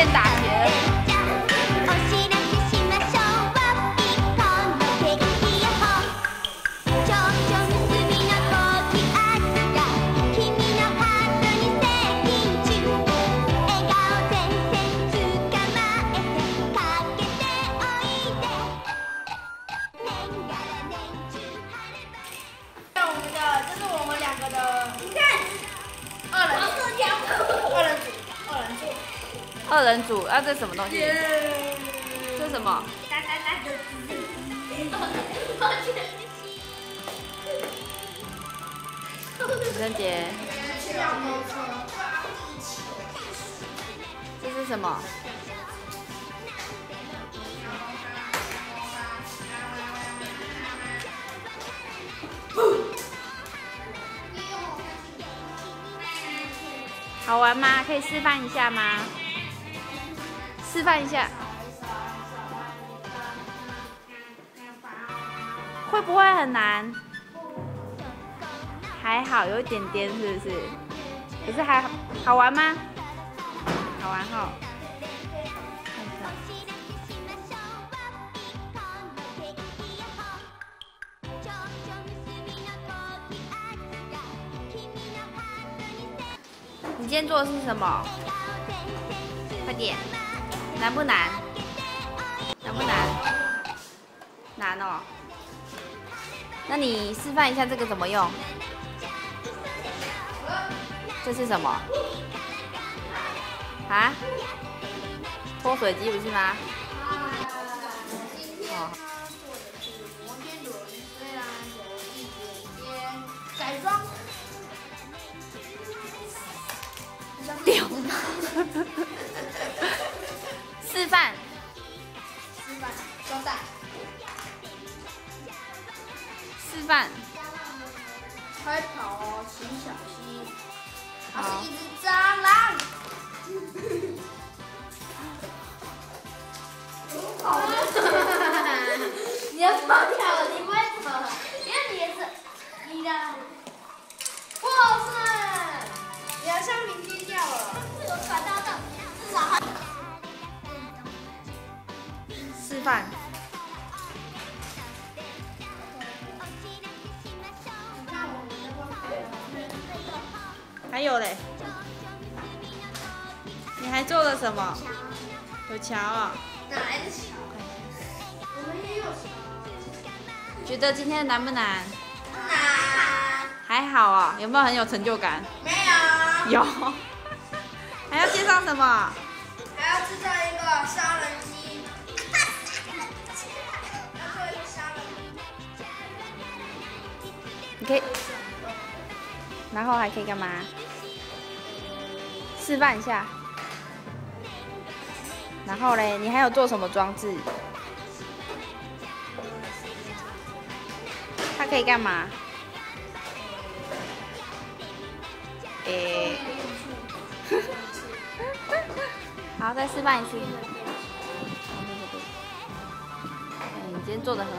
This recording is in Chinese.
练打拳。二人组，啊，这什么东西？这什么？李贞杰，这是什么？好玩吗？可以示范一下吗？示范一下，会不会很难？还好，有一点点，是不是？可是还好玩吗？好玩哈。看看。你今天做的是什么？快点。难不难？难不难？难哦。那你示范一下这个怎么用？这是什么？啊？脱水机不是吗？哦。改装。屌。示范，装弹，示范，快跑哦，请小心，它是一只蟑螂。你要跑掉了，你不会走，因为你的不好吃，你的橡皮筋掉了，有传到的，至少还。示范。还有嘞，你还做了什么？有桥啊？哪来的桥？我们也有桥。觉得今天难不难？难。还好啊，有没有很有成就感？没有。有。还要介绍什么？还要制造一个杀人机。你可以，然后还可以干嘛？示范一下。然后嘞，你还有做什么装置？它可以干嘛？好，再示范一次。你今天做的很好。